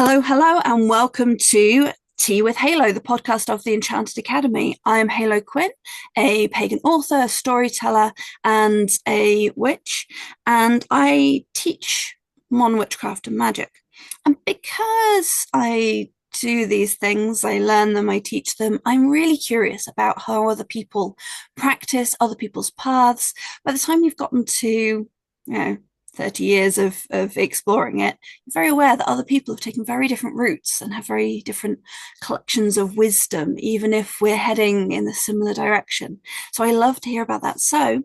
Hello, hello, and welcome to Tea with Halo, the podcast of the Enchanted Academy. I am Halo Quinn, a pagan author, storyteller, and a witch, and I teach modern witchcraft and magic. And because I do these things, I learn them, I teach them, I'm really curious about how other people practice, other people's paths. By the time you've gotten to, 30 years of exploring it, you're very aware that other people have taken very different routes and have very different collections of wisdom, even if we're heading in a similar direction. So I love to hear about that. So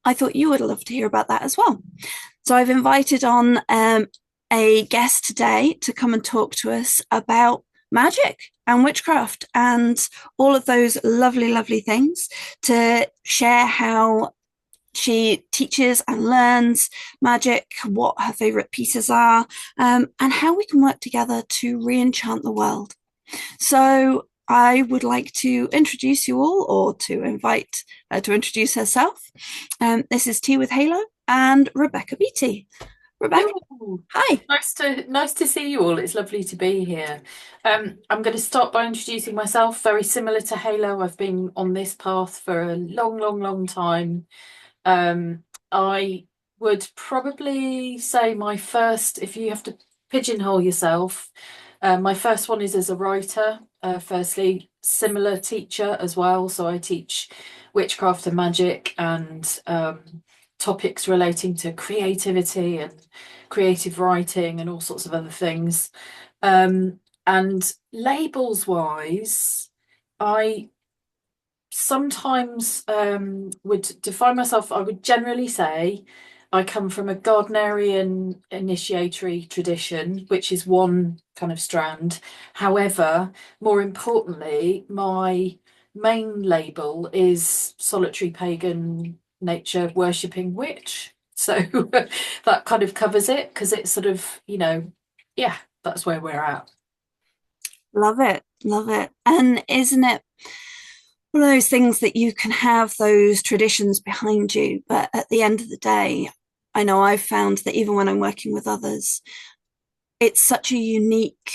I thought you would love to hear about that as well. So I've invited on a guest today to come and talk to us about magic and witchcraft and all of those lovely, lovely things, to share how she teaches and learns magic, what her favourite pieces are, and how we can work together to re-enchant the world. So I would like to introduce you all, or to invite her to introduce herself. This is Tea with Halo and Rebecca Beattie. Rebecca, Hello. hi. Nice to see you all. It's lovely to be here. I'm going to start by introducing myself. Very similar to Halo, I've been on this path for a long, long, long time. I would probably say my first, if you have to pigeonhole yourself, my first one is as a writer. Firstly, similar teacher as well. So I teach witchcraft and magic and topics relating to creativity and creative writing and all sorts of other things. And labels wise, I sometimes would define myself, I would generally say I come from a Gardnerian initiatory tradition, which is one kind of strand. However, more importantly, my main label is solitary pagan nature worshipping witch. So that kind of covers it because it's sort of, yeah, that's where we're at. Love it, love it. And isn't it one of those things that you can have those traditions behind you, but at the end of the day, I know I've found that even when I'm working with others, it's such a unique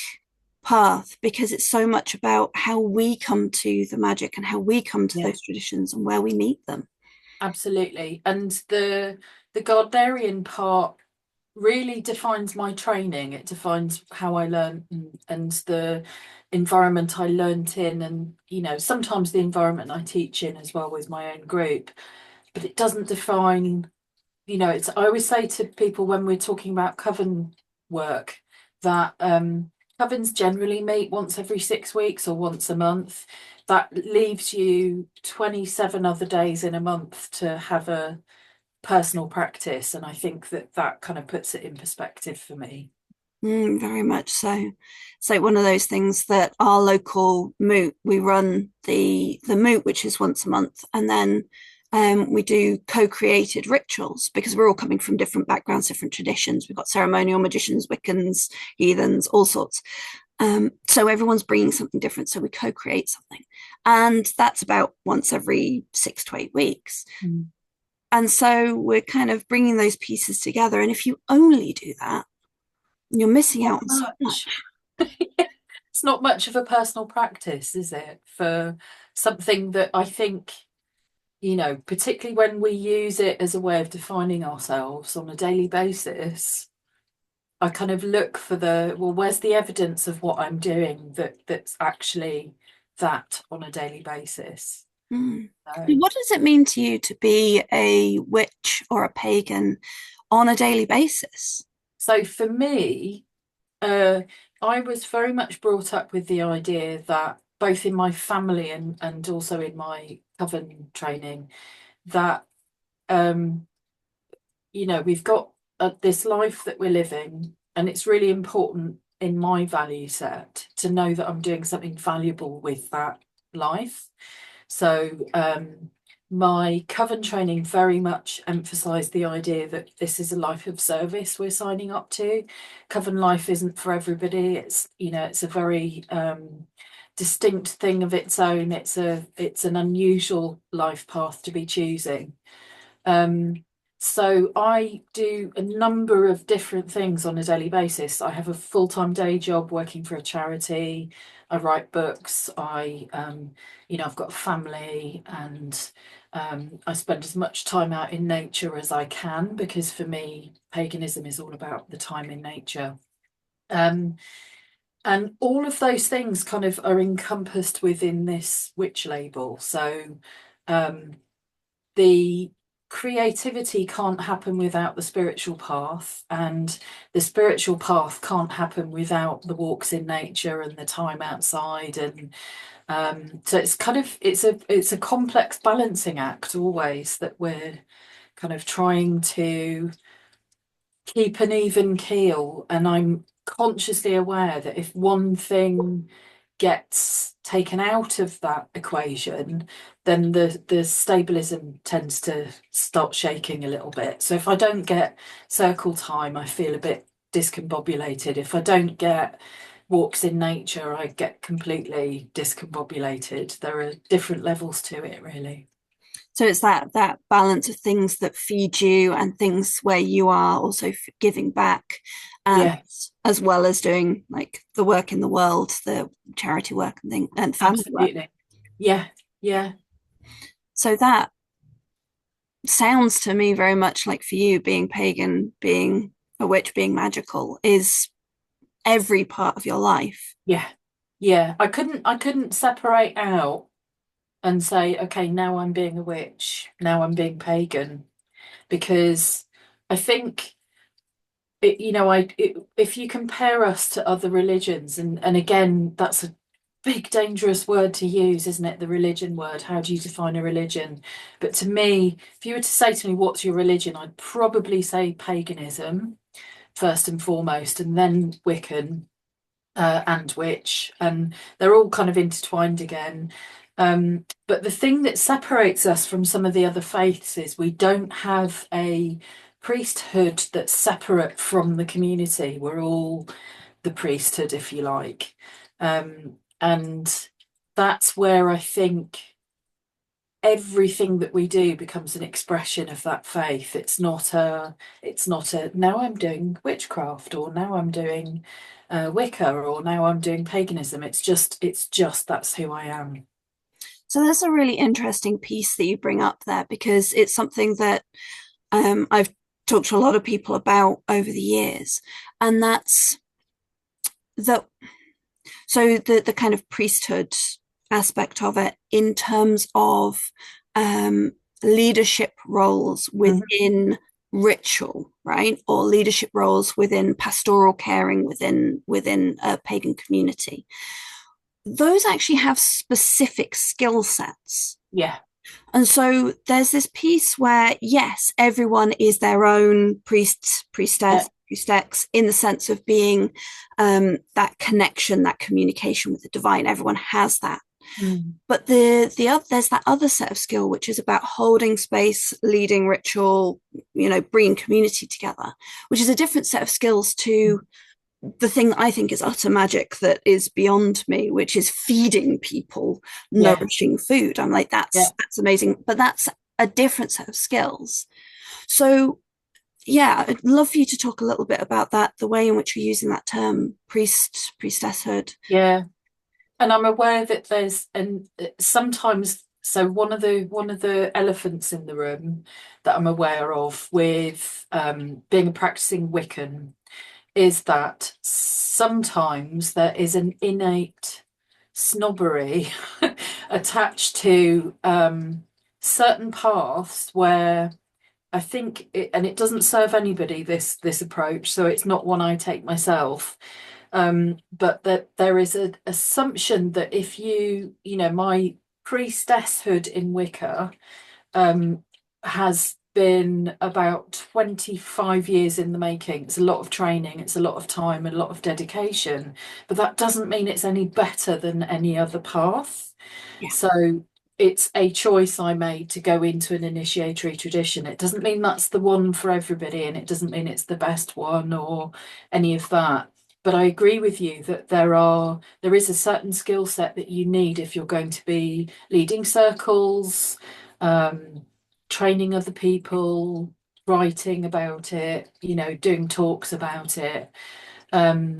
path because it's so much about how we come to the magic and how we come to Yeah. those traditions and where we meet them. Absolutely. And the Gardnerian part really defines my training. It defines how I learn and the environment I learnt in, and sometimes the environment I teach in as well with my own group. But it doesn't define, it's I always say to people when we're talking about coven work that covens generally meet once every 6 weeks or once a month. That leaves you 27 other days in a month to have a personal practice, and I think that that kind of puts it in perspective for me. Very much so. It's like one of those things that our local moot, we run the moot, which is once a month, and then we do co-created rituals because we're all coming from different backgrounds, different traditions. We've got ceremonial magicians, Wiccans, heathens, all sorts. So everyone's bringing something different. So we co-create something, and that's about once every 6 to 8 weeks. Mm. And so we're kind of bringing those pieces together. And if you only do that, you're missing Not out on so much. much. It's not much of a personal practice, is it? For something that I think, particularly when we use it as a way of defining ourselves on a daily basis, I kind of look for well, where's the evidence of what I'm doing that's actually that on a daily basis? Mm. So, What does it mean to you to be a witch or a pagan on a daily basis? so for me, Uh, I was very much brought up with the idea that both in my family and also in my coven training, that um, we've got this life that we're living, and it's really important in my value set to know that I'm doing something valuable with that life. So my coven training very much emphasised the idea that this is a life of service we're signing up to. Coven life isn't for everybody. It's a very distinct thing of its own. It's an unusual life path to be choosing. Um, So I do a number of different things on a daily basis. I have a full-time day job working for a charity. I write books. I've got a family, and I spend as much time out in nature as I can, because for me, paganism is all about the time in nature. Um, and all of those things kind of are encompassed within this witch label. So um, the creativity can't happen without the spiritual path, and the spiritual path can't happen without the walks in nature and the time outside. And so it's kind of it's a complex balancing act always, that we're kind of trying to keep an even keel. And I'm consciously aware that if one thing gets taken out of that equation, then the stabilism tends to start shaking a little bit. So if I don't get circle time, I feel a bit discombobulated. If I don't get walks in nature, I get completely discombobulated. There are different levels to it, really. So it's that balance of things that feed you and things where you are also giving back, and Yeah, as well as doing like the work in the world, the charity work and thing and family work. absolutely. Yeah, yeah, So that sounds to me very much like, for you, being pagan, being a witch, being magical is every part of your life. yeah, yeah. I couldn't separate out and say, okay, now I'm being a witch, now I'm being pagan, because I think if you compare us to other religions, and again, that's a big dangerous word to use, isn't it? The religion word. How do you define a religion? But to me, if you were to say to me, what's your religion? I'd probably say paganism first and foremost, and then Wiccan, and witch, and they're all kind of intertwined again. But the thing that separates us from some of the other faiths is we don't have a priesthood that's separate from the community. We're all the priesthood, if you like. And that's where I think everything that we do becomes an expression of that faith. It's not a now I'm doing witchcraft, or now I'm doing Wicca, or now I'm doing paganism. It's just that's who I am. So that's a really interesting piece that you bring up there, because it's something that I've talked to a lot of people about over the years, and that's that. So the kind of priesthood aspect of it, in terms of um, leadership roles Mhm. within ritual, right, or leadership roles within pastoral caring within a pagan community. Those actually have specific skill sets. Yeah, And so there's this piece where, yes, everyone is their own priest, yeah, priestess, priestess, in the sense of being that connection, that communication with the divine. Everyone has that. mm, But there's that other set of skill, which is about holding space, leading ritual, bringing community together, which is a different set of skills to the thing I think is utter magic that is beyond me, which is feeding people yeah, nourishing food. I'm like, yeah. that's amazing, but that's a different set of skills. So yeah, I'd love for you to talk a little bit about that, the way in which you're using that term, priestesshood. Yeah. And I'm aware that there's and sometimes, so one of the elephants in the room that I'm aware of with being a practicing Wiccan is that sometimes there is an innate snobbery attached to certain paths, where I think and it doesn't serve anybody, this approach, so it's not one I take myself. But that there is an assumption that if my priestesshood in Wicca um, has been about 25 years in the making. It's a lot of training, it's a lot of time, and a lot of dedication, but that doesn't mean it's any better than any other path. Yeah. So it's a choice I made to go into an initiatory tradition. It doesn't mean that's the one for everybody, and it doesn't mean it's the best one or any of that. But I agree with you that there is a certain skill set that you need if you're going to be leading circles, um, training other people, writing about it, doing talks about it. Um,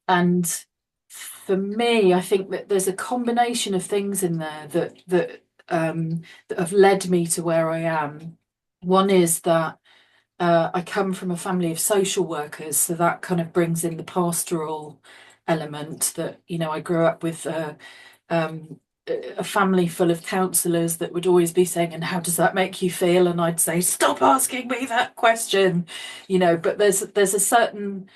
and for me, I think that there's a combination of things in there that have led me to where I am. One is that I come from a family of social workers, so that kind of brings in the pastoral element that, I grew up with um, a family full of counsellors that would always be saying, and how does that make you feel? And I'd say, stop asking me that question, but there's a certain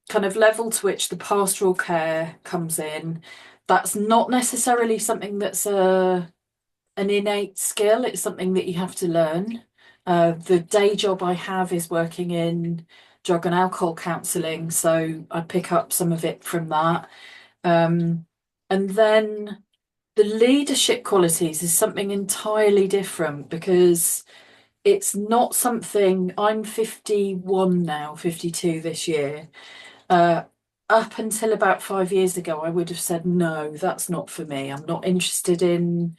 kind of level to which the pastoral care comes in. That's not necessarily something that's an innate skill. It's something that you have to learn. The day job I have is working in drug and alcohol counselling, so I pick up some of it from that. And then the leadership qualities is something entirely different because it's not something. I'm 51 now, 52 this year. Uh, Up until about 5 years ago, I would have said, no, that's not for me. I'm not interested in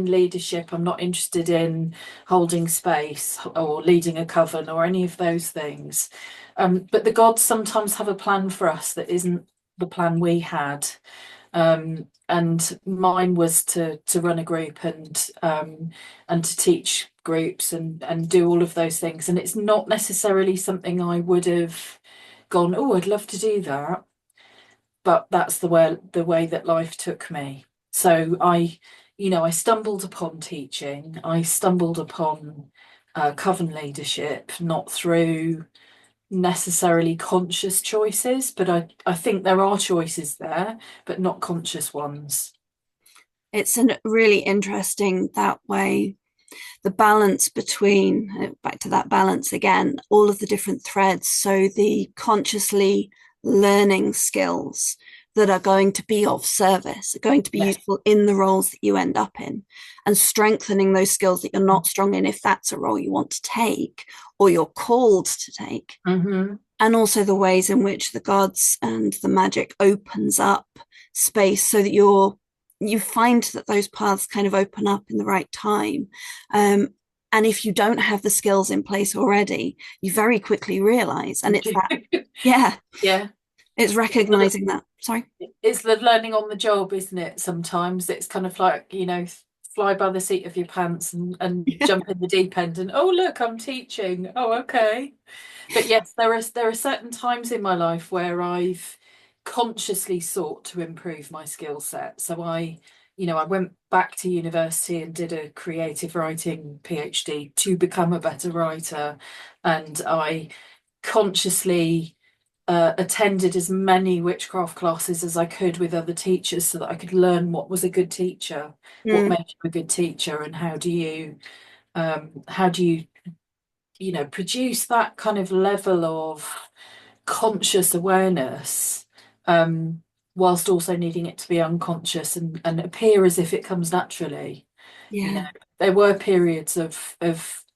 leadership. I'm not interested in holding space or leading a coven or any of those things. But the gods sometimes have a plan for us that isn't the plan we had. And mine was to run a group and to teach groups and do all of those things. And it's not necessarily something I would have gone, oh, I'd love to do that. But that's the way that life took me. So I stumbled upon teaching. I stumbled upon coven leadership, not through necessarily conscious choices, but I think there are choices there, but not conscious ones. It's really interesting that way, the balance between, back to that balance again, all of the different threads. So the consciously learning skills that are going to be of service, are going to be Yes. useful in the roles that you end up in, and strengthening those skills that you're not strong in if that's a role you want to take or you're called to take. Mm-hmm. And also the ways in which the gods and the magic opens up space so that you find that those paths kind of open up in the right time. And if you don't have the skills in place already, you very quickly realize, and it's that, yeah, Yeah. it's recognizing that. Sorry. It's the learning on the job, isn't it? Sometimes it's kind of like, fly by the seat of your pants and jump in the deep end and, oh, look, I'm teaching. Oh, okay. But yes, there are certain times in my life where I've consciously sought to improve my skill set. So I went back to university and did a creative writing PhD to become a better writer. And I consciously attended as many witchcraft classes as I could with other teachers so that I could learn what was a good teacher, what Mm, made you a good teacher, and how do you produce that kind of level of conscious awareness, um, whilst also needing it to be unconscious and appear as if it comes naturally. You know, yeah. there were periods of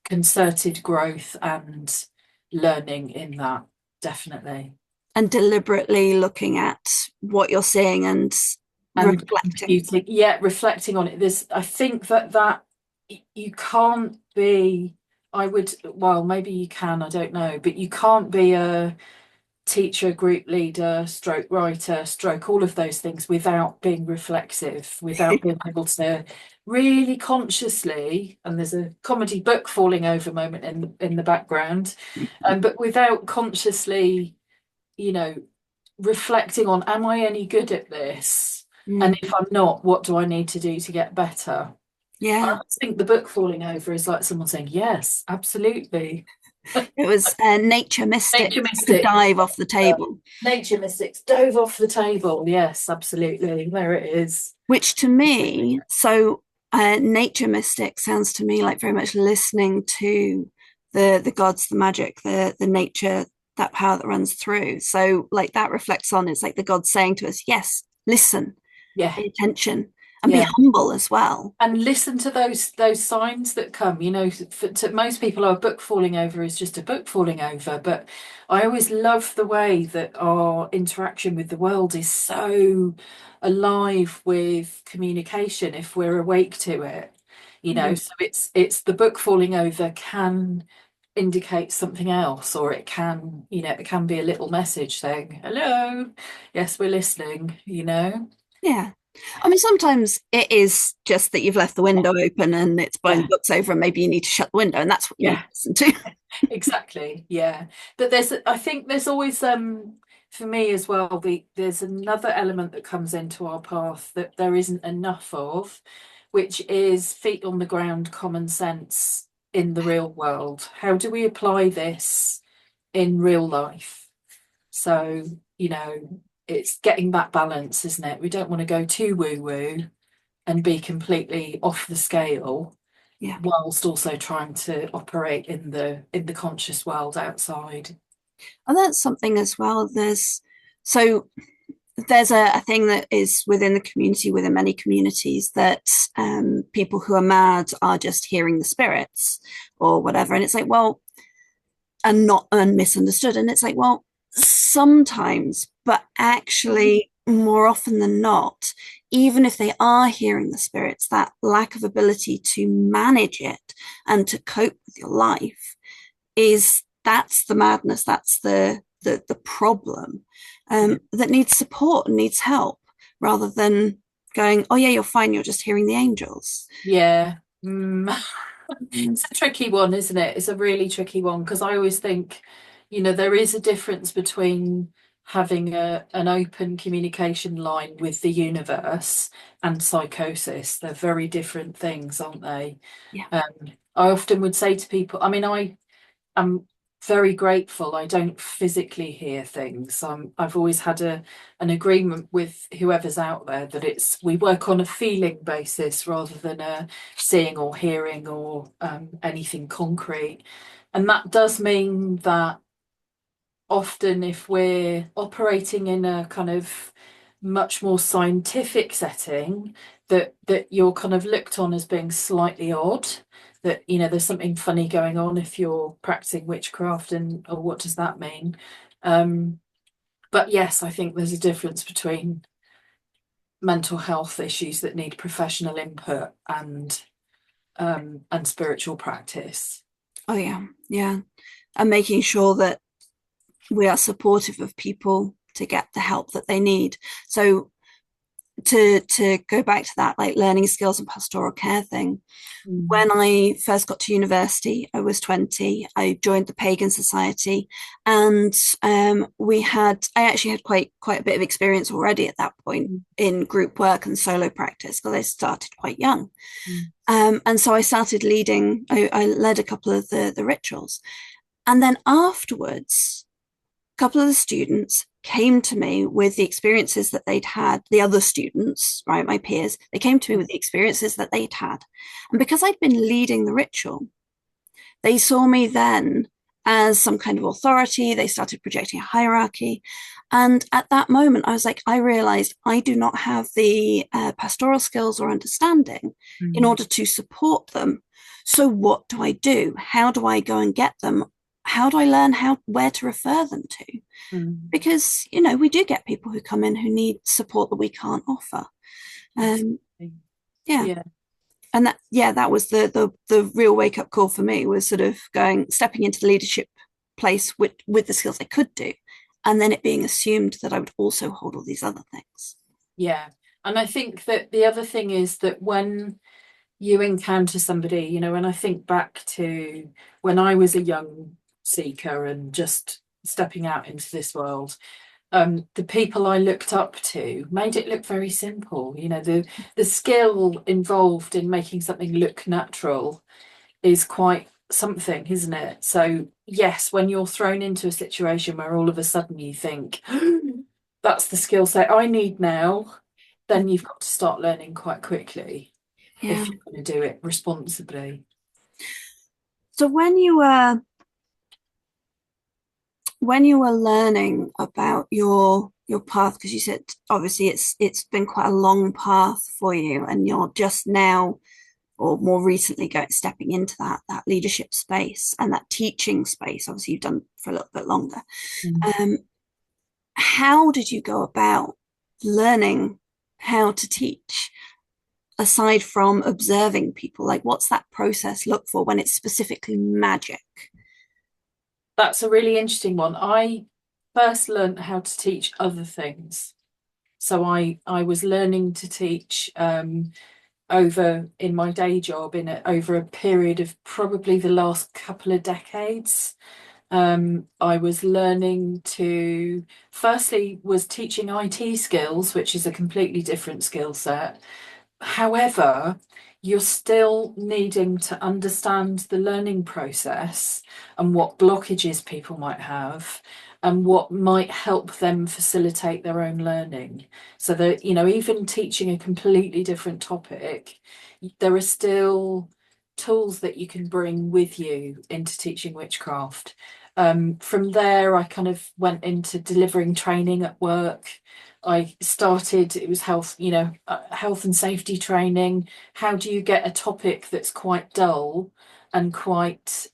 concerted growth and learning in that, definitely. And deliberately looking at what you're seeing and And reflecting. computing, yeah, reflecting on it. I think that you can't be, well, maybe you can, I don't know, but you can't be a teacher, group leader, stroke writer, stroke all of those things without being reflexive, without being able to really consciously, and there's a comedy book falling over moment in the background, but without consciously, you know, reflecting on, am I any good at this? And Mm, if I'm not, what do I need to do to get better? I yeah. always think the book falling over is like someone saying, yes, absolutely. It was Nature Mystics, Nature took a Mystic. dive off the table. Nature Mystics dove off the table. Yes, absolutely. There it is. Which to me, so nature mystic sounds to me like very much listening to the gods, the magic, the nature, that power that runs through. So like that reflects on, it's like the gods saying to us, yes, listen, Yeah, pay attention, and be yeah. humble as well. And listen to those signs that come. To most people, a book falling over is just a book falling over. But I always love the way that our interaction with the world is so alive with communication if we're awake to it. Mm, So it's the book falling over can indicates something else, or it can, it can be a little message saying, hello, yes, we're listening, Yeah. I mean, sometimes it is just that you've left the Yeah, window open and it's blowing the yeah, books over, and maybe you need to shut the window, and that's what you need yeah, to listen to. exactly. Yeah. But I think there's always, for me as well, there's another element that comes into our path that there isn't enough of, which is feet on the ground, common sense in the real world. How do we apply this in real life? So, it's getting that balance, isn't it? We don't want to go too woo-woo and be completely off the scale Yeah. whilst also trying to operate in the conscious world outside. And that's something as well. So there's a thing that is within the community, within many communities, that people who are mad are just hearing the spirits or whatever. And it's like, well, and not misunderstood. And it's like, well, sometimes, but actually, more often than not, even if they are hearing the spirits, that lack of ability to manage it and to cope with your life that's the madness. That's the problem, Yeah. that needs support and needs help, rather than going, oh yeah, you're fine, you're just hearing the angels. Yeah. Mm. It's a tricky one, isn't it? It's a really tricky one because I always think, there is a difference between having an open communication line with the universe and psychosis. They're very different things, aren't they? Yeah. I often would say to people, I mean, I'm very grateful I don't physically hear things. I've always had an agreement with whoever's out there that we work on a feeling basis rather than a seeing or hearing or anything concrete. And that does mean that often if we're operating in a kind of much more scientific setting, that you're kind of looked on as being slightly odd, that there's something funny going on if you're practicing witchcraft, and or what does that mean? um but yes, I think there's a difference between mental health issues that need professional input and spiritual practice. Oh yeah, yeah. And making sure that we are supportive of people to get the help that they need. So to go back to that, like, learning skills and pastoral care thing, Mm. when I first got to university, I was 20. I joined the Pagan Society, and I actually had quite a bit of experience already at that point Mm. in group work and solo practice, because I started quite young. Mm. And so I started leading. I led a couple of the rituals, and then afterwards, a couple of the students came to me with the experiences that they'd had, the other students, right, my peers, they came to me with the experiences that they'd had. And because I'd been leading the ritual, they saw me then as some kind of authority. They started projecting a hierarchy. And at that moment, I was like, I realized I do not have the pastoral skills or understanding in Mm. order to support them. So what do I do? How do I go and get them? How do I learn where to refer them to? Mm. Because we do get people who come in who need support that we can't offer. Um, Absolutely. yeah, Yeah. and that was the real wake up call for me, was sort of stepping into the leadership place with the skills I could do, and then it being assumed that I would also hold all these other things. Yeah. And I think that the other thing is that when you encounter somebody, when I think back to when I was a young seeker and just stepping out into this world, the people I looked up to made it look very simple. The skill involved in making something look natural is quite something, isn't it? So yes, when you're thrown into a situation where all of a sudden you think, that's the skill set I need now, then you've got to start learning quite quickly Yeah. if you're going to do it responsibly. So when you were learning about your path, because you said obviously it's been quite a long path for you, and you're just now, or more recently, stepping into that leadership space and that teaching space. Obviously, you've done for a little bit longer. Mm. Um, how did you go about learning how to teach, aside from observing people? Like, what's that process look for when it's specifically magic? That's a really interesting one. I first learned how to teach other things. So I was learning to teach over in my day job over a period of probably the last couple of decades. I was learning to, firstly, was teaching IT skills, which is a completely different skill set. However, you're still needing to understand the learning process and what blockages people might have and what might help them facilitate their own learning. So that, even teaching a completely different topic, there are still tools that you can bring with you into teaching witchcraft. From there, I kind of went into delivering training at work. I started, it was health and safety training. How do you get a topic that's quite dull and quite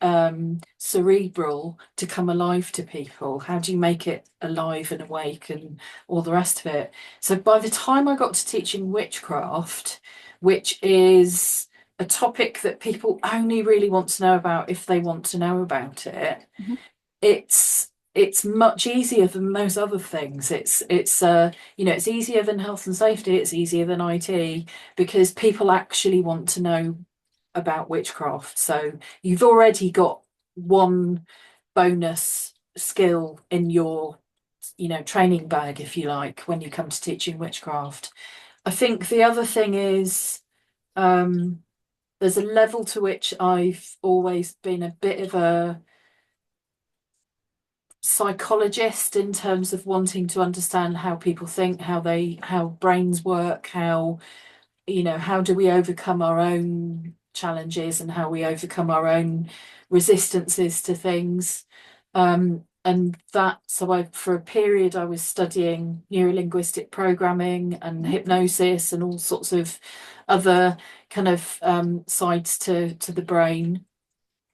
cerebral to come alive to people? How do you make it alive and awake and all the rest of it? So by the time I got to teaching witchcraft, which is a topic that people only really want to know about if they want to know about it, Mhm. it's much easier than those other things. It's easier than health and safety, it's easier than IT because people actually want to know about witchcraft. So you've already got one bonus skill in your training bag, if you like, when you come to teaching witchcraft. I think the other thing is um there's a level to which I've always been a bit of a psychologist in terms of wanting to understand how people think, how brains work, how do we overcome our own challenges and how we overcome our own resistances to things. And that, so for a period, I was studying neurolinguistic programming and hypnosis and all sorts of other kind of sides to the brain.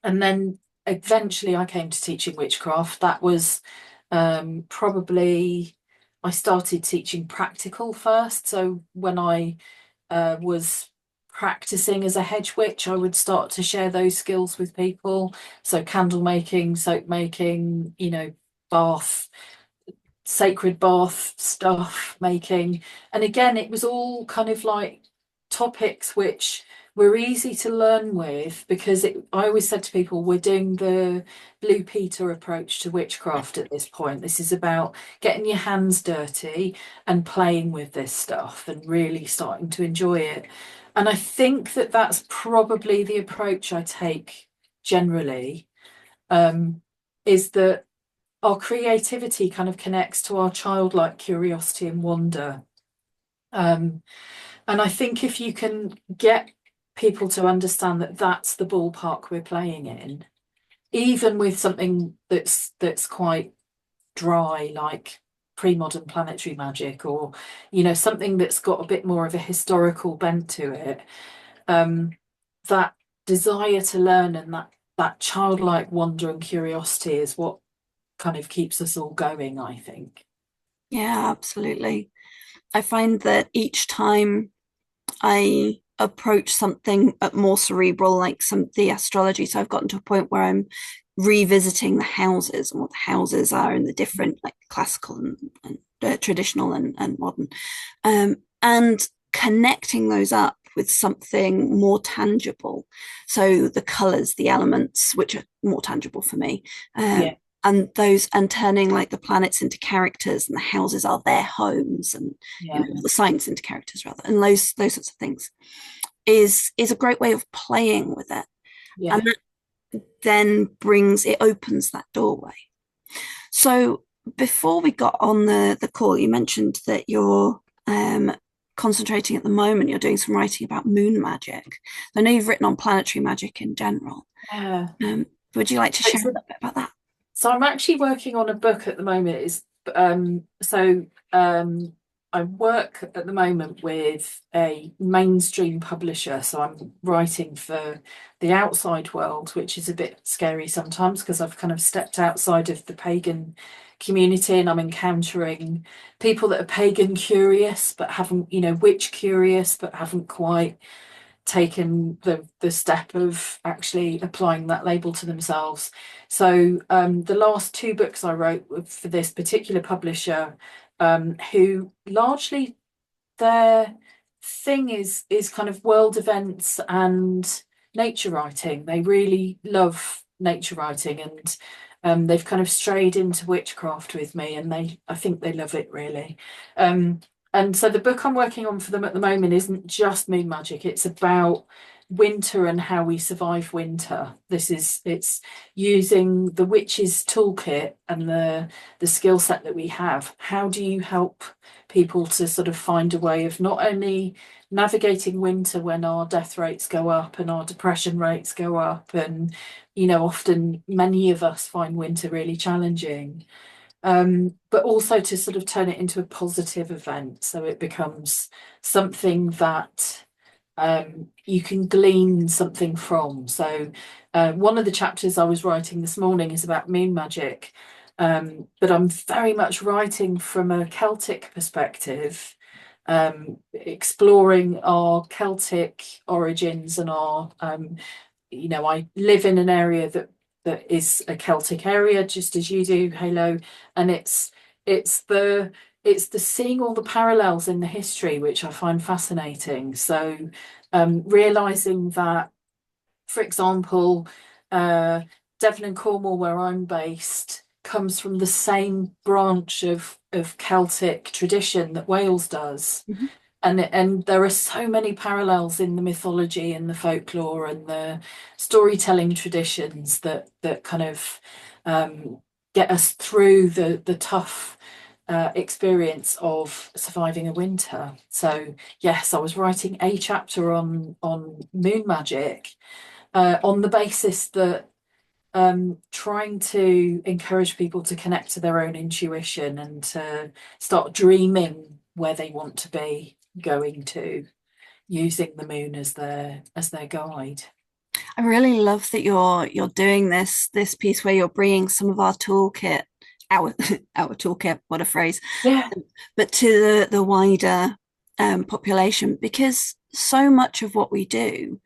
And then eventually I came to teaching witchcraft. That was probably, I started teaching practical first. So when I was practicing as a hedge witch, I would start to share those skills with people. So candle making, soap making, bath, sacred bath stuff making. And again, it was all kind of like topics which were easy to learn with because I always said to people, we're doing the Blue Peter approach to witchcraft at this point. This is about getting your hands dirty and playing with this stuff and really starting to enjoy it. And I think that that's probably the approach I take generally, is that our creativity kind of connects to our childlike curiosity and wonder. Um, and I think if you can get people to understand that that's the ballpark we're playing in, even with something that's quite dry, like pre-modern planetary magic, or something that's got a bit more of a historical bent to it, that desire to learn and that childlike wonder and curiosity is what kind of keeps us all going, I think. Yeah, absolutely. I find that each time I approach something more cerebral, like the astrology, so I've gotten to a point where I'm revisiting the houses and what the houses are and the different, like classical and traditional and modern, and connecting those up with something more tangible. So the colors, the elements, which are more tangible for me, um, Yeah, and turning like the planets into characters and the houses are their homes, and yeah, the signs into characters rather, and those sorts of things is a great way of playing with it, and yeah. that then opens that doorway. So before we got on the call, you mentioned that you're concentrating at the moment, you're doing some writing about moon magic. I know you've written on planetary magic in general. Yeah. um, would you like to share a It's little bit about that? So I'm actually working on a book at the moment. I work at the moment with a mainstream publisher. So I'm writing for the outside world, which is a bit scary sometimes because I've kind of stepped outside of the pagan community and I'm encountering people that are pagan curious but haven't, witch curious but haven't quite taken the step of actually applying that label to themselves. So the last two books I wrote for this particular publisher, who largely their thing is kind of world events and nature writing. They really love nature writing, and they've kind of strayed into witchcraft with me, and I think they love it really. Um, and so the book I'm working on for them at the moment isn't just moon magic. It's about winter and how we survive winter. It's using the witch's toolkit and the skill set that we have. How do you help people to sort of find a way of not only navigating winter when our death rates go up and our depression rates go up, and often many of us find winter really challenging, but also to sort of turn it into a positive event so it becomes something that you can glean something from. So one of the chapters I was writing this morning is about moon magic, but I'm very much writing from a Celtic perspective, exploring our Celtic origins and our I live in an area that is a Celtic area, just as you do, Halo, and it's the it's the seeing all the parallels in the history which I find fascinating. So realizing that, for example, Devon and Cornwall, where I'm based, comes from the same branch of Celtic tradition that Wales does. Mhm. And there are so many parallels in the mythology and the folklore and the storytelling traditions that kind of get us through the tough experience of surviving a winter. So yes, I was writing a chapter on moon magic, on the basis that trying to encourage people to connect to their own intuition and to start dreaming where they want to be going to, using the moon as their guide. I really love that you're doing this piece where you're bringing some of our toolkit, our our toolkit, what a phrase, Yeah. but to the wider population, because so much of what we do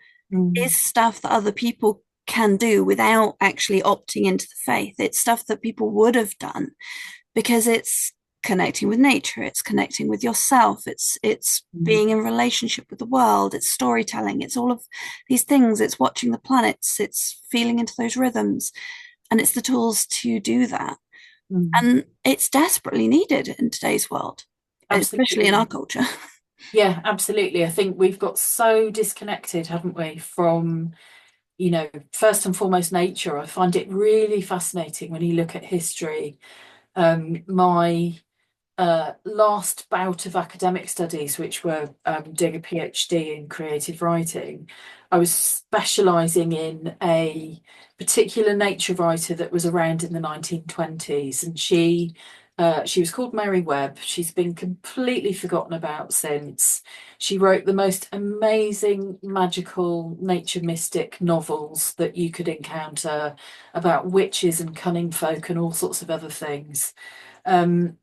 is Mm, stuff that other people can do without actually opting into the faith. It's stuff that people would have done because it's connecting with nature, it's connecting with yourself, it's mm, being in relationship with the world, it's storytelling, it's all of these things, it's watching the planets, it's feeling into those rhythms, and it's the tools to do that. mm. And it's desperately needed in today's world, especially in our Absolutely. culture. Yeah, absolutely. I think we've got so disconnected, haven't we, from, first and foremost nature. I find it really fascinating when you look at history. My last bout of academic studies, which were doing a PhD in creative writing, I was specialising in a particular nature writer that was around in the 1920s, and she was called Mary Webb. She's been completely forgotten about since. She wrote the most amazing, magical, nature mystic novels that you could encounter about witches and cunning folk and all sorts of other things. And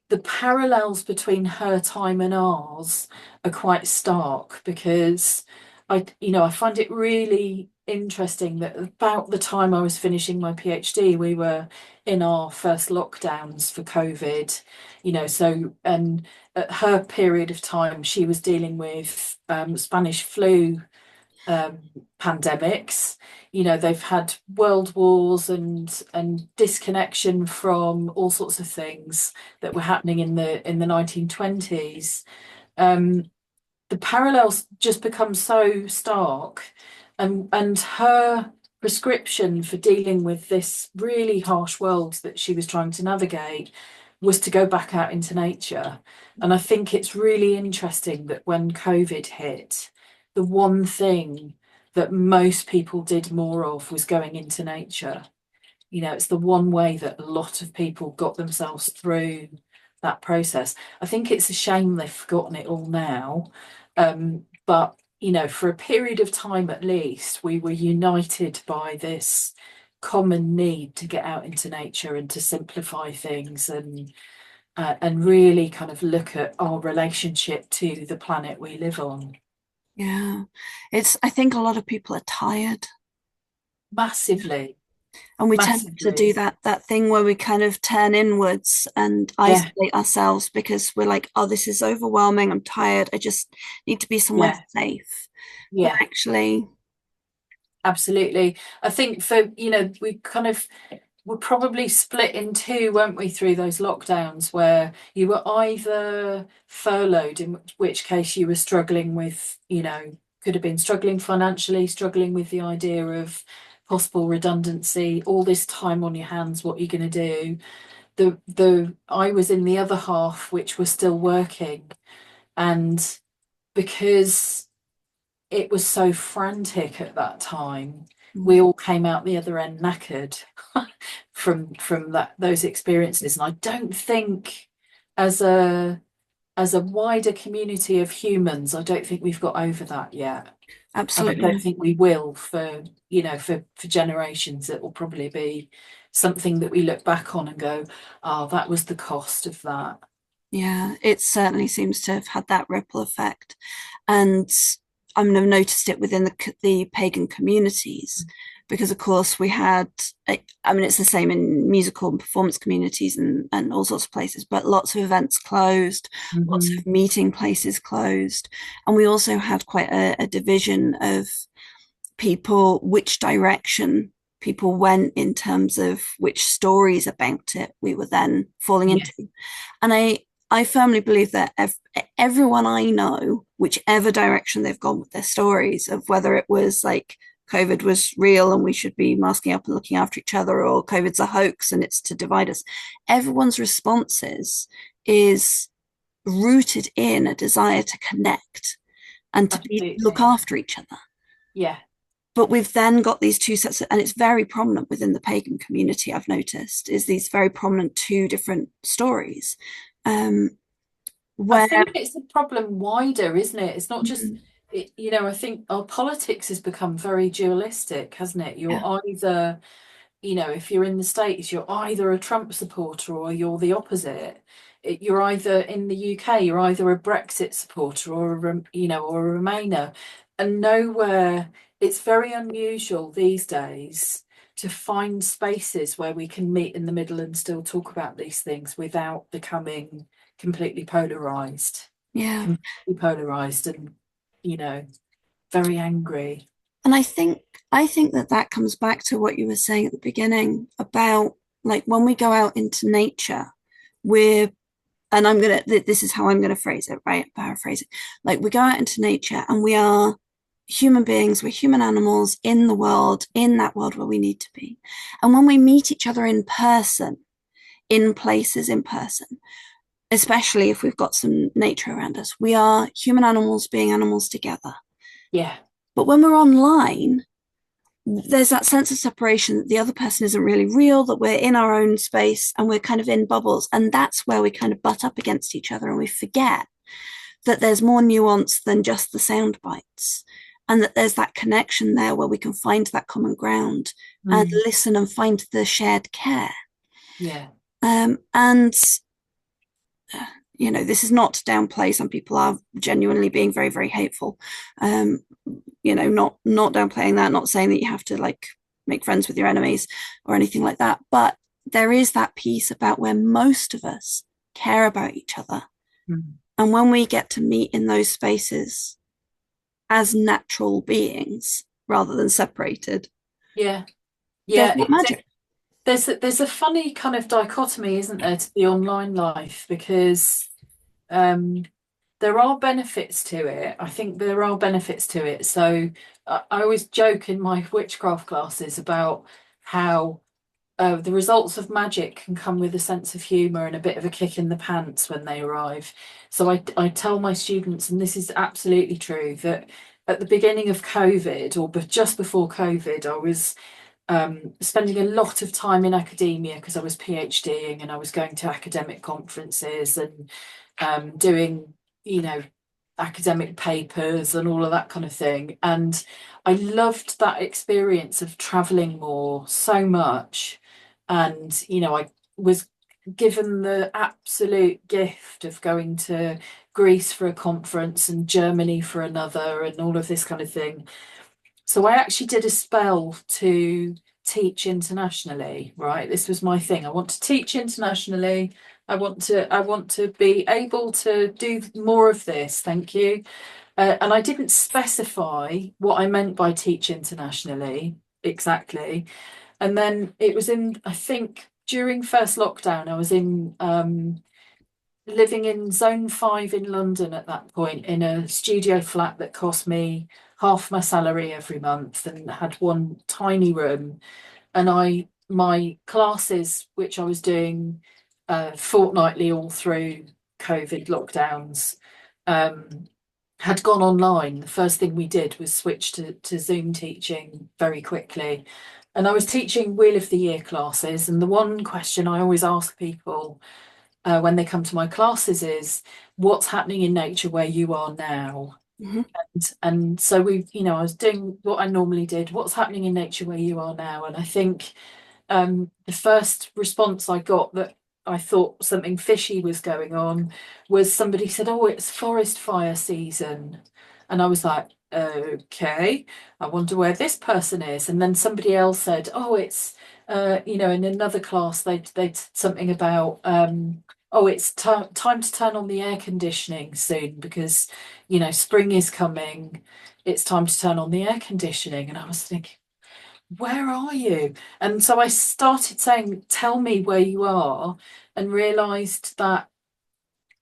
the parallels between her time and ours are quite stark because I find it really interesting that about the time I was finishing my PhD, we were in our first lockdowns for COVID, so, and at her period of time, she was dealing with Spanish flu um, pandemics. They've had world wars and disconnection from all sorts of things that were happening in the 1920s. Um, the parallels just become so stark, and her prescription for dealing with this really harsh world that she was trying to navigate was to go back out into nature. And I think it's really interesting that when COVID hit, the one thing that most people did more of was going into nature. It's the one way that a lot of people got themselves through that process. I think it's a shame they've forgotten it all now. But, for a period of time at least, we were united by this common need to get out into nature and to simplify things and really kind of look at our relationship to the planet we live on. Yeah. I think a lot of people are tired, Massively, and we tend to do massively. that thing where we kind of turn inwards and Yeah, isolate ourselves because we're like, oh, this is overwhelming. I'm tired. I just need to be somewhere yeah, safe. But yeah. actually, Absolutely. I think we kind of were probably split in two, weren't we, through those lockdowns where you were either furloughed, in which case you were struggling with, could have been struggling financially, struggling with the idea of possible redundancy, all this time on your hands, what you're going to do. The I was in the other half, which was still working, and because it was so frantic at that time. We all came out the other end knackered from those experiences. And I don't think as a wider community of humans, I don't think we've got over that yet. And I don't absolutely. think we will for generations. It will probably be something that we look back on and go, oh, that was the cost of that. Yeah, it certainly seems to have had that ripple effect. And I mean, I've noticed it within the pagan communities because, of course, we had, I mean, it's the same in musical and performance communities and all sorts of places, but lots of events closed, lots Hmm. of meeting places closed. And we also had quite a division of people, which direction people went in terms of which stories about it we were then falling Yeah, into. And I firmly believe that everyone I know, whichever direction they've gone with their stories, of whether it was like COVID was real and we should be masking up and looking after each other, or COVID's a hoax and it's to divide us, everyone's responses is rooted in a desire to connect and to look absolutely. after each other. Yeah. But we've then got these two sets and it's very prominent within the pagan community, I've noticed, is these very prominent two different stories. Um, I where think it's a problem wider, isn't it? It's not just I think our politics has become very dualistic, hasn't it? yeah, You're either, if you're in the States, you're either a Trump supporter or you're the opposite. You're either in the UK, you're either a Brexit supporter or or a Remainer. And nowhere, it's very unusual these days to find spaces where we can meet in the middle and still talk about these things without becoming completely polarized, yeah. and, you know, very angry. And I think that comes back to what you were saying at the beginning about like when we go out into nature, we're and this is how I'm gonna phrase it, right? Paraphrase it. Like we go out into nature and we are human beings, we're human animals in the world, in that world where we need to be. And when we meet each other in person, in places in person, especially if we've got some nature around us, we are human animals being animals together. Yeah. But when we're online, there's that sense of separation that the other person isn't really real, that we're in our own space and we're kind of in bubbles. And that's where we kind of butt up against each other and we forget that there's more nuance than just the sound bites and that there's that connection there where we can find that common ground and Mm. listen and find the shared care. Yeah. And this is not to downplay. Some people are genuinely being very, very hateful. Um, not downplaying that, not saying that you have to like make friends with your enemies or anything like that. But there is that piece about where most of us care about each other. Mm. And when we get to meet in those spaces as natural beings rather than separated, Yeah. there's Yeah. that magic. There's a funny kind of dichotomy, isn't there, to the online life because um there are benefits to it. I think there are benefits to it. So I always joke in my witchcraft classes about how the results of magic can come with a sense of humour and a bit of a kick in the pants when they arrive. So I tell my students, and this is absolutely true, that at the beginning of COVID or just before COVID, I was spending a lot of time in academia because I was PhDing and I was going to academic conferences and doing, you know, academic papers and all of that kind of thing. And I loved that experience of traveling more so much. And, I was given the absolute gift of going to Greece for a conference and Germany for another and all of this kind of thing. So I actually did a spell to teach internationally, right? This was my thing. I want to teach internationally. I want to be able to do more of this. Thank you. And I didn't specify what I meant by teach internationally exactly. And then it was in, I think, during first lockdown, I was in living in Zone 5 in London at that point in a studio flat that cost me half my salary every month and had one tiny room. And my classes, which I was doing fortnightly all through COVID lockdowns, um, had gone online. The first thing we did was switch to Zoom teaching very quickly. And I was teaching Wheel of the Year classes. And the one question I always ask people when they come to my classes is, what's happening in nature where you are now? Mm-hmm. And so I was doing what I normally did. What's happening in nature where you are now? And I think the first response I got that I thought something fishy was going on was somebody said, "Oh, it's forest fire season." And I was like, "Okay, I wonder where this person is." And then somebody else said, "Oh, it's in another class they said something about oh, it's time to turn on the air conditioning soon because spring is coming. It's time to turn on the air conditioning." And I was thinking, where are you? And so I started saying, tell me where you are, and realized that,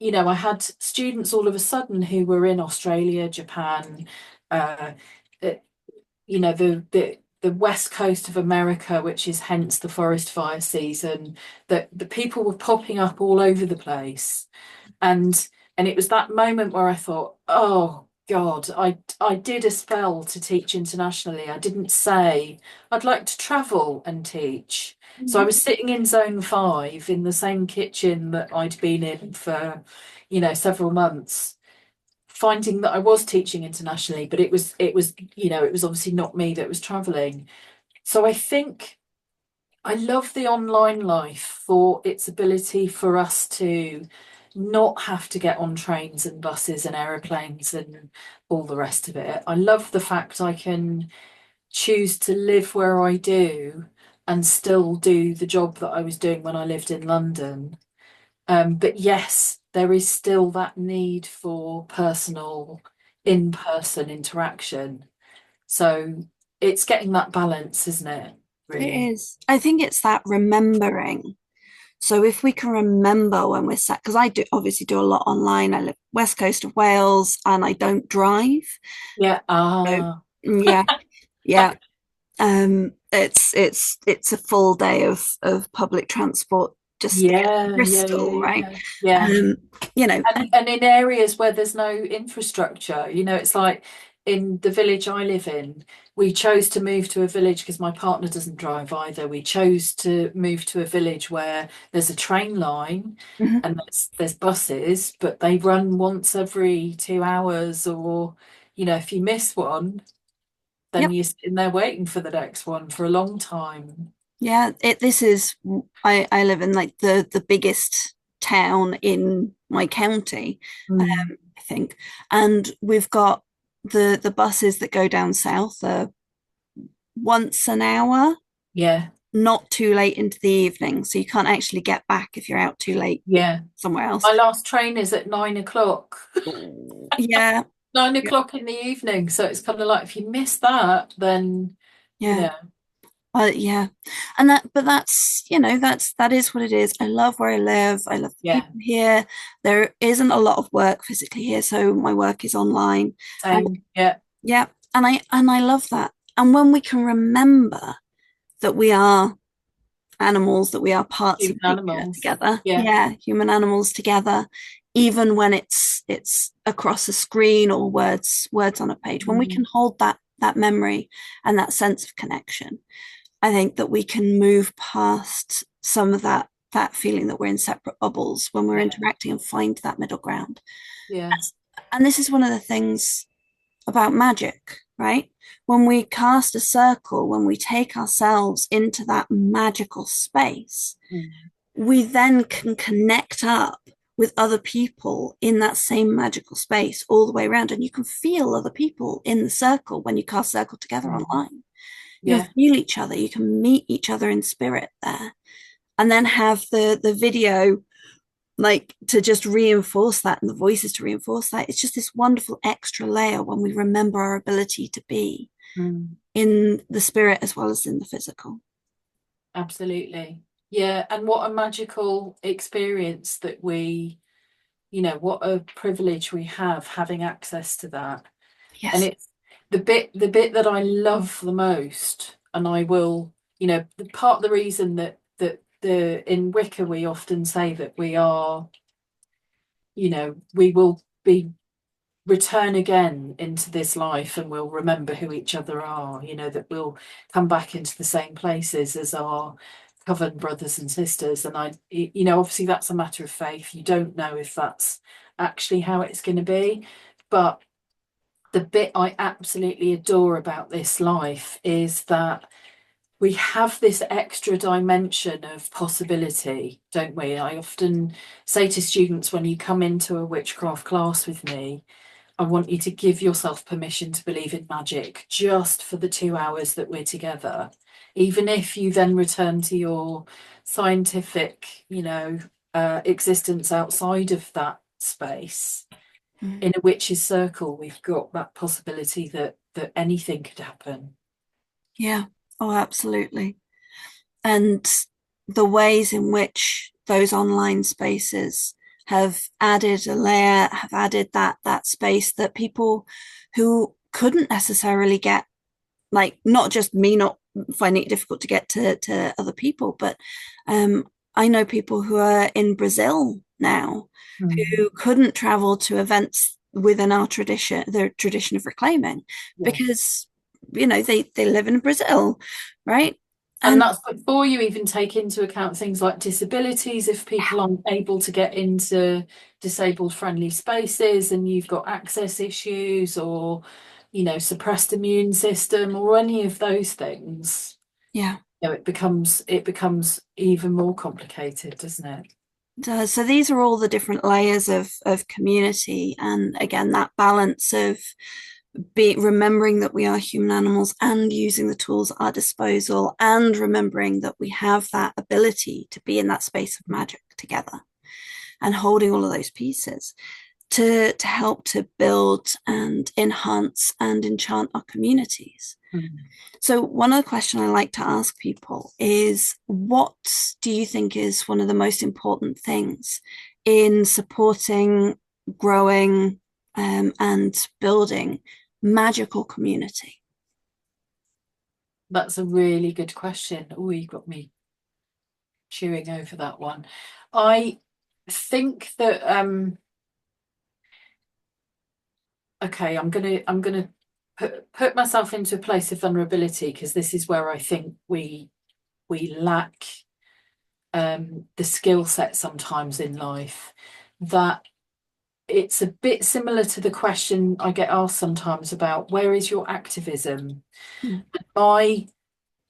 I had students all of a sudden who were in Australia, Japan, uh, uh, the west coast of America, which is hence the forest fire season, that the people were popping up all over the place. And it was that moment where I thought, oh God, I did a spell to teach internationally. I didn't say I'd like to travel and teach. So I Mm-hmm. was sitting in zone 5 in the same kitchen that I'd been in for, several months, finding that I was teaching internationally, but it was obviously not me that was traveling. So I think I love the online life for its ability for us to not have to get on trains and buses and aeroplanes and all the rest of it. I love the fact I can choose to live where I do and still do the job that I was doing when I lived in London. But yes, there is still that need for personal, in-person interaction. So it's getting that balance, isn't it? It Really? is. I think it's that remembering. So if we can remember when we're sat, because I do obviously do a lot online. I live west coast of Wales and I don't drive. Yeah. So Ah. yeah, yeah. It's a full day of public transport just to get to Yeah, yeah, yeah, Bristol, right? yeah, yeah. Um, you know, And in areas where there's no infrastructure, it's like in the village I live in, we chose to move to a village because my partner doesn't drive either. We chose to move to a village where there's a train line mhm. and there's buses, but they run once every 2 hours, or if you miss one, then Yep. you're sitting there waiting for the next one for a long time. Yeah, this is I live in like the biggest town in my county, Mm. I think. And we've got the buses that go down south are once an hour, Yeah. not too late into the evening. So you can't actually get back if you're out too late Yeah. somewhere else. My last train is at 9 o'clock. Yeah, 9 o'clock in the evening. So it's kind of like if you miss that, then yeah. yeah, Yeah. And but that is what it is. I love where I live. I love the yeah, people here. There isn't a lot of work physically here, so my work is online. And same. Yeah. yeah, and I love that. And when we can remember that we are animals, that we are parts of Human nature animals. together. Yeah. Yeah, human animals together, even when it's across a screen or words on a page. When we can Mm. hold that memory and that sense of connection, I think that we can move past some of that feeling that we're in separate bubbles when we're Yeah. interacting and find that middle ground. Yeah. And this is one of the things about magic, right? When we cast a circle, when we take ourselves into that magical space, Mm. we then can connect up with other people in that same magical space all the way around. And you can feel other people in the circle when you cast circle together Mm. online. You can Yeah. feel each other, you can meet each other in spirit there, and then have the video like to just reinforce that, and the voices to reinforce that. It's just this wonderful extra layer when we remember our ability to be Mm. in the spirit as well as in the physical. Absolutely. Yeah, and what a magical experience that what a privilege we have having access to that. And Yes. it's the bit that I love the most, and I will, the part of the reason that the in Wicca we often say that we are, we will be return again into this life and we'll remember who each other are, that we'll come back into the same places as our coven brothers and sisters. And obviously that's a matter of faith. You don't know if that's actually how it's going to be. But the bit I absolutely adore about this life is that we have this extra dimension of possibility, don't we? I often say to students, when you come into a witchcraft class with me, I want you to give yourself permission to believe in magic just for the 2 hours that we're together. Even if you then return to your scientific, existence outside of that space, Mm. in a witch's circle, we've got that possibility that anything could happen. Yeah. Oh, absolutely. And the ways in which those online spaces have added a layer, have added that space that people who couldn't necessarily get, like not just me not finding it difficult to get to other people, but I know people who are in Brazil now Mm. who couldn't travel to events within our tradition, the tradition of reclaiming, Yeah. because they live in Brazil, right? And And that's before you even take into account things like disabilities, if people aren't able to get into disabled friendly spaces and you've got access issues or, suppressed immune system or any of those things, yeah. it becomes even more complicated, doesn't it? So these are all the different layers of community, and again, that balance of be remembering that we are human animals and using the tools at our disposal, and remembering that we have that ability to be in that space of magic together, and holding all of those pieces to help to build and enhance and enchant our communities. Mm. So, one other question I like to ask people is, what do you think is one of the most important things in supporting, growing, and building magical community? That's a really good question. Oh, you got me chewing over that one. I think that okay, I'm gonna put myself into a place of vulnerability because this is where I think we lack the skill set sometimes in life. That it's a bit similar to the question I get asked sometimes about where is your activism? Mm. My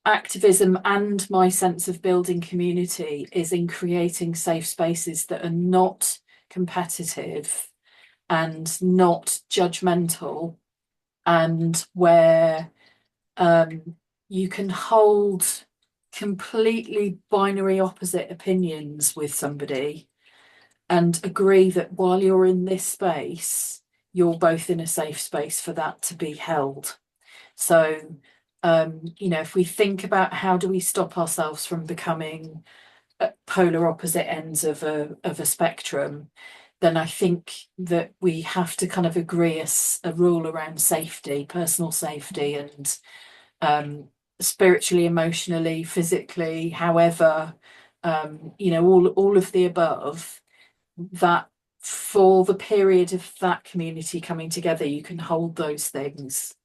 activism and my sense of building community is in creating safe spaces that are not competitive and not judgmental, and where you can hold completely binary opposite opinions with somebody and agree that while you're in this space, you're both in a safe space for that to be held. So, if we think about how do we stop ourselves from becoming polar opposite ends of a spectrum, then I think that we have to kind of agree a rule around safety, personal safety, and spiritually, emotionally, physically, however, all of the above. That for the period of that community coming together, you can hold those things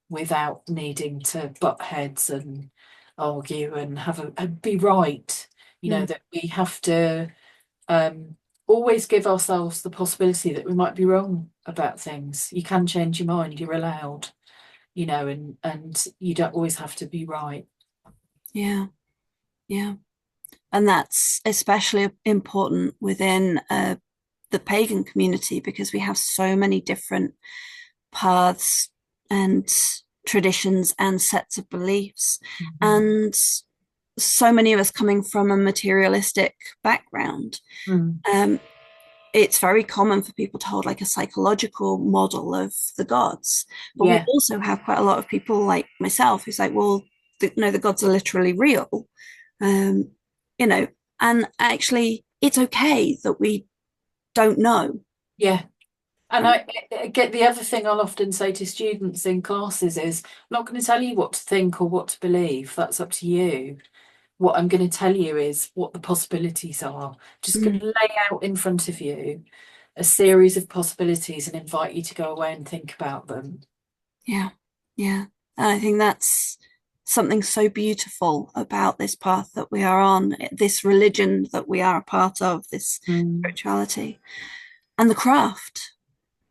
without needing to butt heads and argue and and be right. Mm. That we have to um, always give ourselves the possibility that we might be wrong about things. You can change your mind, you're allowed, and you don't always have to be right. Yeah, yeah. And that's especially important within the pagan community because we have so many different paths and traditions and sets of beliefs. Mhm. And so many of us coming from a materialistic background, Mm. um, it's very common for people to hold like a psychological model of the gods. But we Yeah, also have quite a lot of people like myself who's like, well, no, the gods are literally real. Um, you know, and actually, it's okay that we don't know. yeah. And Right? I get the other thing I'll often say to students in classes is, I'm not going to tell you what to think or what to believe. That's up to you. What I'm going to tell you is what the possibilities are. Just going Mm, to lay out in front of you a series of possibilities and invite you to go away and think about them. yeah, yeah. And I think that's something so beautiful about this path that we are on, this religion that we are a part of, this Mm. spirituality, and the craft,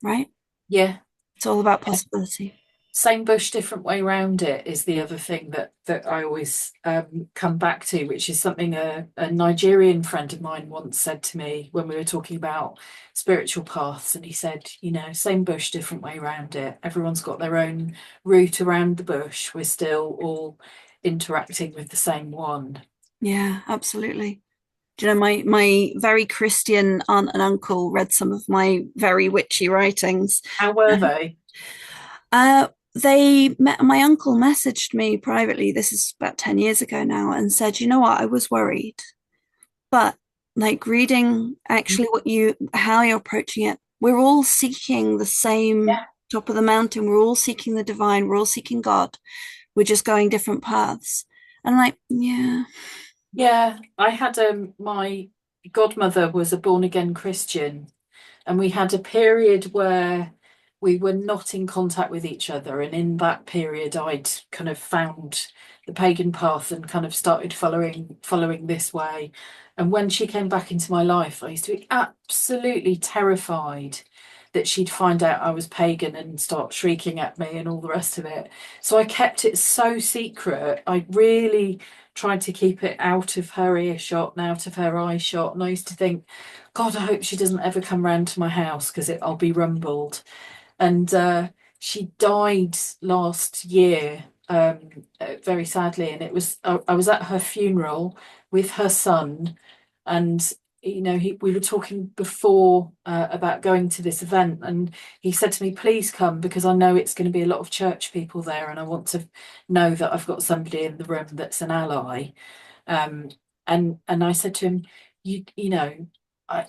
right? Yeah. It's all about possibility. Same bush, different way round it is the other thing that I always come back to, which is something a Nigerian friend of mine once said to me when we were talking about spiritual paths. And he said, you know, same bush, different way round it. Everyone's got their own route around the bush. We're still all interacting with the same one. Yeah, absolutely. Do you know, my very Christian aunt and uncle read some of my very witchy writings. How were they? They met my uncle messaged me privately. This is about 10 years ago now, and said, you know what, I was worried, but like reading actually what you how you're approaching it, we're all seeking the same Yeah. top of the mountain. We're all seeking the divine, we're all seeking God. We're just going different paths. And like, yeah, Yeah, I had my godmother was a born again Christian. And we had a period where we were not in contact with each other. And in that period, I'd kind of found the pagan path and kind of started following this way. And when she came back into my life, I used to be absolutely terrified that she'd find out I was pagan and start shrieking at me and all the rest of it. So I kept it so secret. I really tried to keep it out of her earshot and out of her eye shot. And I used to think, God, I hope she doesn't ever come round to my house because I'll be rumbled. And she died last year, very sadly. And I was at her funeral with her son, and we were talking before about going to this event, and he said to me, "Please come because I know it's going to be a lot of church people there, and I want to know that I've got somebody in the room that's an ally." Um, and I said to him, you know. I,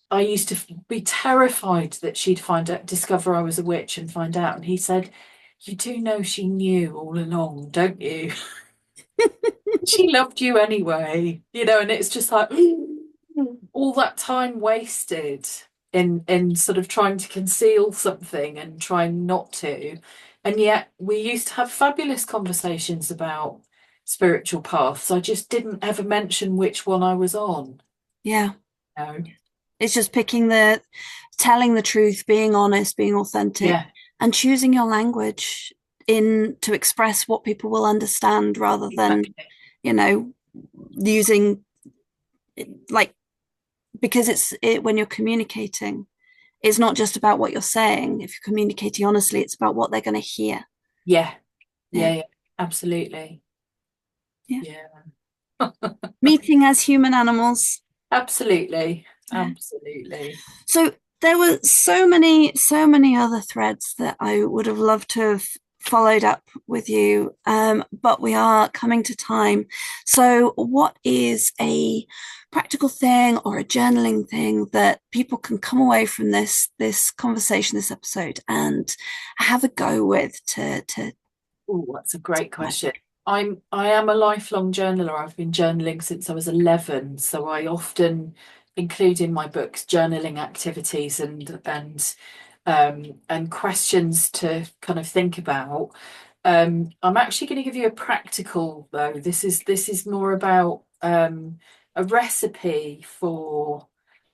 I used to be terrified that she'd discover I was a witch and find out. And he said, "You do know she knew all along, don't you? She loved you anyway, and it's just like all that time wasted in sort of trying to conceal something and trying not to. And yet we used to have fabulous conversations about spiritual paths. I just didn't ever mention which one I was on. yeah. No. It's just telling the truth, being honest, being authentic, Yeah, and choosing your language in to express what people will understand rather than, exactly. you know, using like because when you're communicating, it's not just about what you're saying. If you're communicating honestly, it's about what they're going to hear. Yeah, Yeah. yeah, absolutely. Yeah. Yeah, Meeting as human animals. absolutely. Yeah. Absolutely. So there were so many other threads that I would have loved to have followed up with you, but we are coming to time. So, what is a practical thing or a journaling thing that people can come away from this conversation, this episode, and have a go with to Oh, that's a great question. magic? I am a lifelong journaler. I've been journaling since I was 11, so I often include in my books journaling activities and questions to kind of think about. I'm actually going to give you a practical though. This is more about a recipe for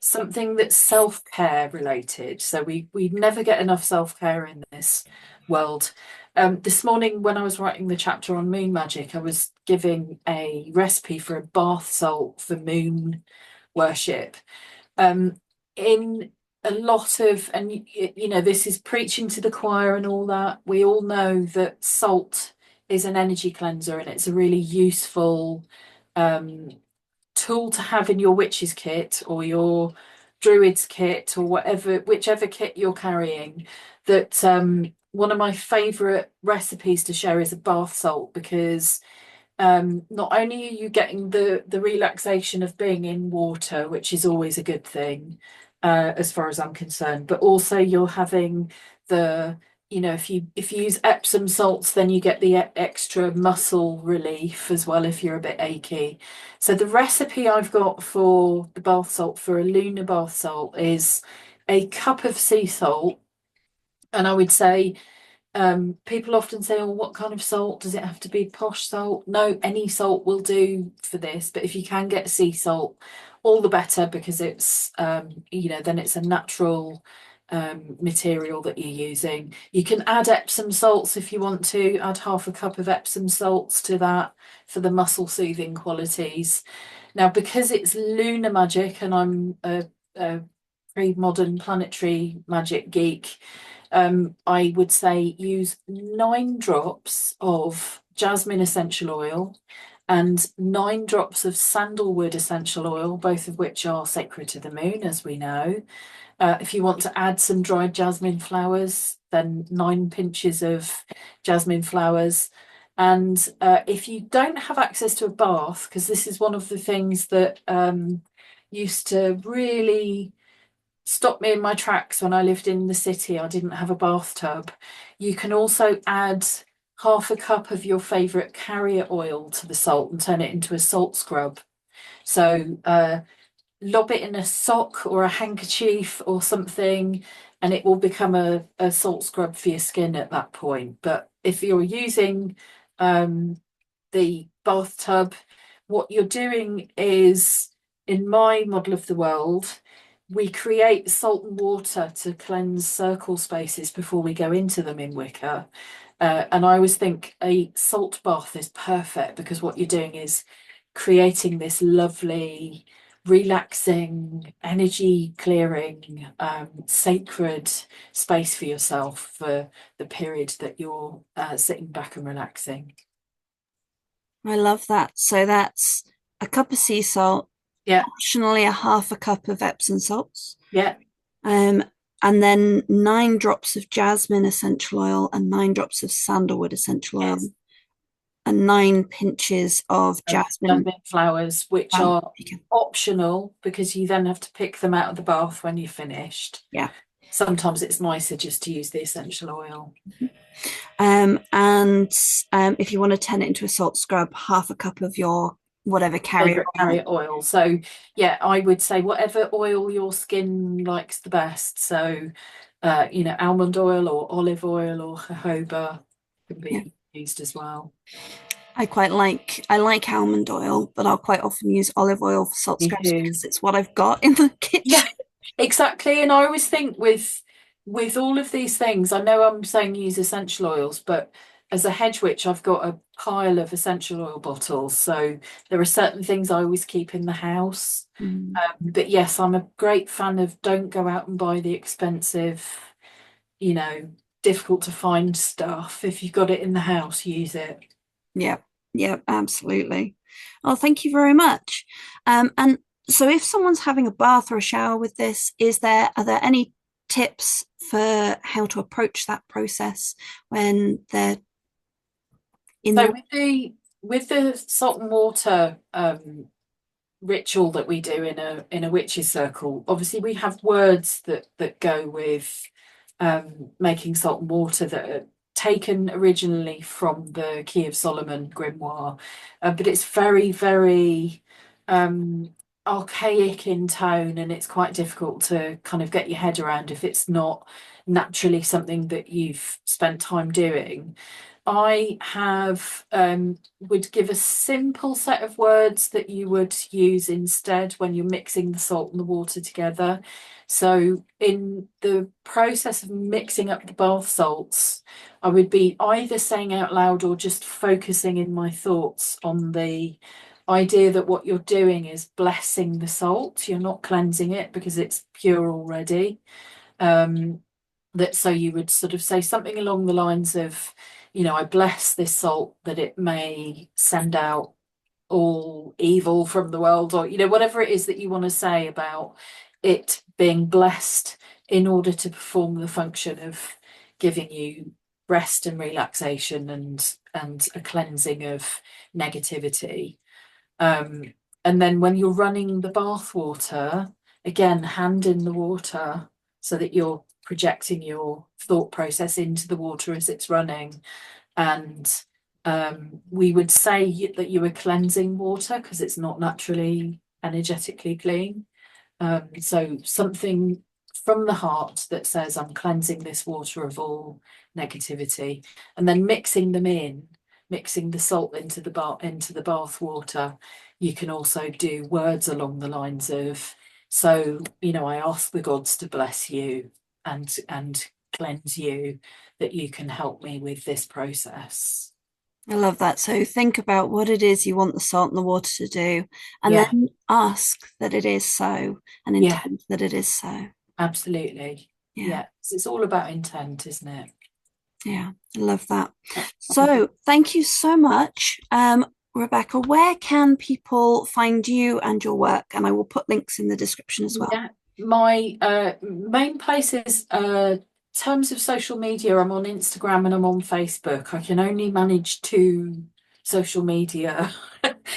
something that's self-care related. So we never get enough self-care in this world. This morning when I was writing the chapter on moon magic, I was giving a recipe for a bath salt for moon worship. Um, in a lot of, and you know, this is preaching to the choir and all that. We all know that salt is an energy cleanser, and it's a really useful um, tool to have in your witch's kit or your druid's kit or whatever, whichever kit you're carrying. That one of my favourite recipes to share is a bath salt, because not only are you getting the relaxation of being in water, which is always a good thing, as far as I'm concerned, but also you're having the, you know, if you use Epsom salts, then you get the extra muscle relief as well if you're a bit achy. So the recipe I've got for the bath salt, for a lunar bath salt, is a cup of sea salt. And I would say, people often say, "Oh, what kind of salt? Does it have to be posh salt?" No, any salt will do for this. But if you can get sea salt, all the better, because it's, you know, then it's a natural material that you're using. You can add Epsom salts if you want to. Add half a cup of Epsom salts to that for the muscle soothing qualities. Now, because it's lunar magic, and I'm a pre-modern planetary magic geek, I would say use 9 drops of jasmine essential oil and 9 drops of sandalwood essential oil, both of which are sacred to the moon, as we know. If you want to add some dried jasmine flowers, then 9 pinches of jasmine flowers. And if you don't have access to a bath, because this is one of the things that used to really stop me in my tracks when I lived in the city, I didn't have a bathtub. You can also add half a cup of your favourite carrier oil to the salt and turn it into a salt scrub. So lob it in a sock or a handkerchief or something, and it will become a salt scrub for your skin at that point. But if you're using the bathtub, what you're doing is, in my model of the world, we create salt and water to cleanse circle spaces before we go into them in Wicca. And I always think a salt bath is perfect, because what you're doing is creating this lovely, relaxing, energy clearing, sacred space for yourself for the period that you're sitting back and relaxing. I love that. So that's a cup of sea salt, Yeah, optionally a half a cup of Epsom salts, yeah, um, and then 9 drops of jasmine essential oil and 9 drops of sandalwood essential oil, yes. and 9 pinches of Of jasmine jasmine flowers, which flower. are optional, because you then have to pick them out of the bath when you're finished. Yeah. Sometimes it's nicer just to use the essential oil. And if you want to turn it into a salt scrub, half a cup of your whatever carrier Favorite oil. carrier oil. So yeah, I would say whatever oil your skin likes the best. So you know, almond oil or olive oil or jojoba can Yeah. be used as well. I like almond oil, but I'll quite often use olive oil for salt Me scrubs too. because it's what I've got in the Yeah, kitchen. exactly. And I always think with all of these things, I know I'm saying use essential oils, but as a hedge witch, I've got a pile of essential oil bottles. So there are certain things I always keep in the house. Mm, But yes, I'm a great fan of, don't go out and buy the expensive, you know, difficult to find stuff. If you've got it in the house, use it. yeah, yeah, absolutely. Oh, thank you very much. And so if someone's having a bath or a shower with this, are there any tips for how to approach that process when they're in So the with the salt and water ritual that we do in a witches circle, obviously we have words that go with making salt and water that are taken originally from the Key of Solomon grimoire, but it's very, very um, archaic in tone, and it's quite difficult to kind of get your head around if it's not naturally something that you've spent time doing. I have would give a simple set of words that you would use instead when you're mixing the salt and the water together. So in the process of mixing up the bath salts, I would be either saying out loud or just focusing in my thoughts on the idea that what you're doing is blessing the salt. You're not cleansing it because it's pure already. That so you would sort of say something along the lines of, I bless this salt that it may send out all evil from the world, or whatever it is that you want to say about it being blessed in order to perform the function of giving you rest and relaxation and a cleansing of negativity. And then when you're running the bath water, again, hand in the water so that you're projecting your thought process into the water as it's running. And we would say that you were cleansing water because it's not naturally energetically clean. So something from the heart that says, I'm cleansing this water of all negativity, and then mixing the salt into the bath water. You can also do words along the lines of, so, I ask the gods to bless you and cleanse you, that you can help me with this process. I love that. So think about what it is you want the salt and the water to do, and Yeah, then ask that it is so and yeah, intend that it is so. absolutely. Yeah. Yeah, it's all about intent, isn't it? Yeah, I love that. So thank you so much. Rebecca, where can people find you and your work? And I will put links in the description as well. Yeah, my main places, terms of social media, I'm on Instagram and I'm on Facebook. I can only manage two social media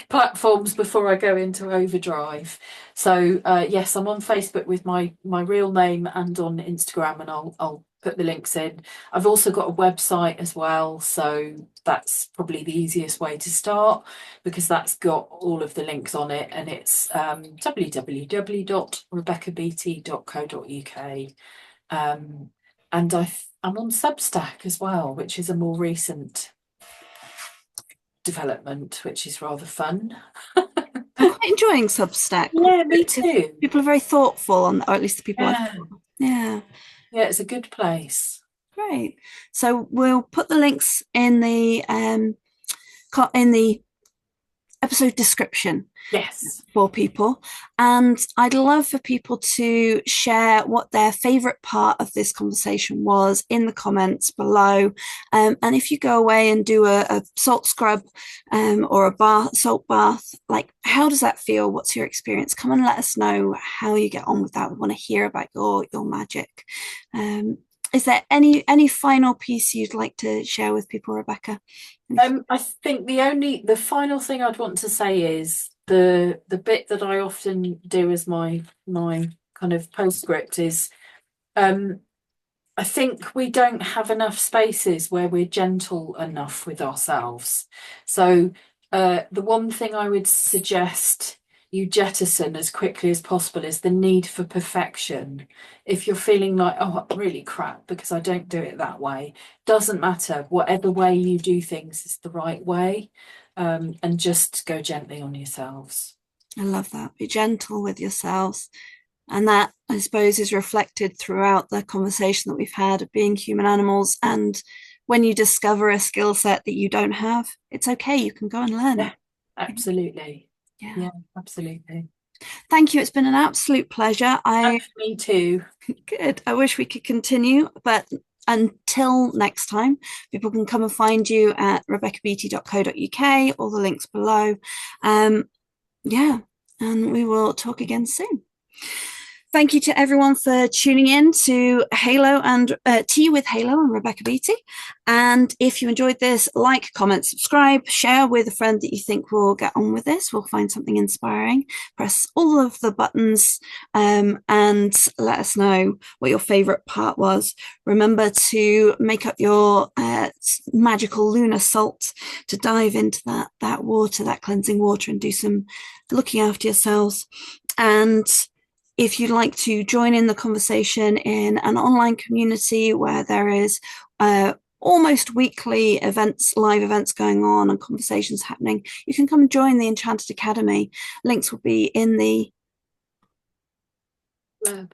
platforms before I go into overdrive. So yes, I'm on Facebook with my real name and on Instagram, and I'll put the links in. I've also got a website as well, so that's probably the easiest way to start because that's got all of the links on it, and it's www.rebeccabeattie.co.uk. And I'm on Substack as well, which is a more recent development, which is rather fun. I'm quite enjoying Substack. Yeah, me too. People are very thoughtful on, or at least the people I've Yeah, yeah. yeah, it's a good place. Great. So we'll put the links in the episode description Yes. for people. And I'd love for people to share what their favorite part of this conversation was in the comments below. And if you go away and do a salt scrub or a salt bath, like how does that feel? What's your experience? Come and let us know how you get on with that. We want to hear about your magic. Is there any final piece you'd like to share with people, Rebecca? I think the final thing I'd want to say is the bit that I often do as my kind of postscript is, I think we don't have enough spaces where we're gentle enough with ourselves. So the one thing I would suggest you jettison as quickly as possible is the need for perfection. If you're feeling like, oh, I'm really crap because I don't do it that way, doesn't matter. Whatever way you do things is the right way. And just go gently on yourselves. I love that. Be gentle with yourselves. And that, I suppose, is reflected throughout the conversation that we've had of being human animals. And when you discover a skill set that you don't have, it's okay. You can go and learn Yeah, it. absolutely. Yeah. Yeah, absolutely. Thank you. It's been an absolute pleasure. And for me too. Good. I wish we could continue, but until next time, people can come and find you at rebeccabeattie.co.uk, all the links below. Yeah, and we will talk again soon. Thank you to everyone for tuning in to Halo and Tea with Halo and Rebecca Beattie. And if you enjoyed this, like, comment, subscribe, share with a friend that you think will get on with this. We'll find something inspiring. Press all of the buttons and let us know what your favorite part was. Remember to make up your magical lunar salt to dive into that water, that cleansing water, and do some looking after yourselves. And if you'd like to join in the conversation in an online community where there is almost weekly events, live events going on and conversations happening. You can come and join the Enchanted Academy. Links will be in the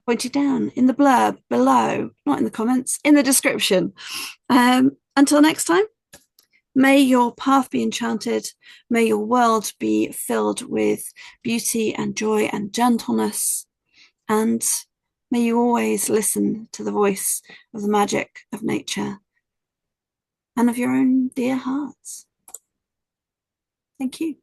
pointed down in the blurb below, not in the comments, in the description. Until next time, may your path be enchanted. May your world be filled with beauty and joy and gentleness. And may you always listen to the voice of the magic of nature and of your own dear hearts. Thank you.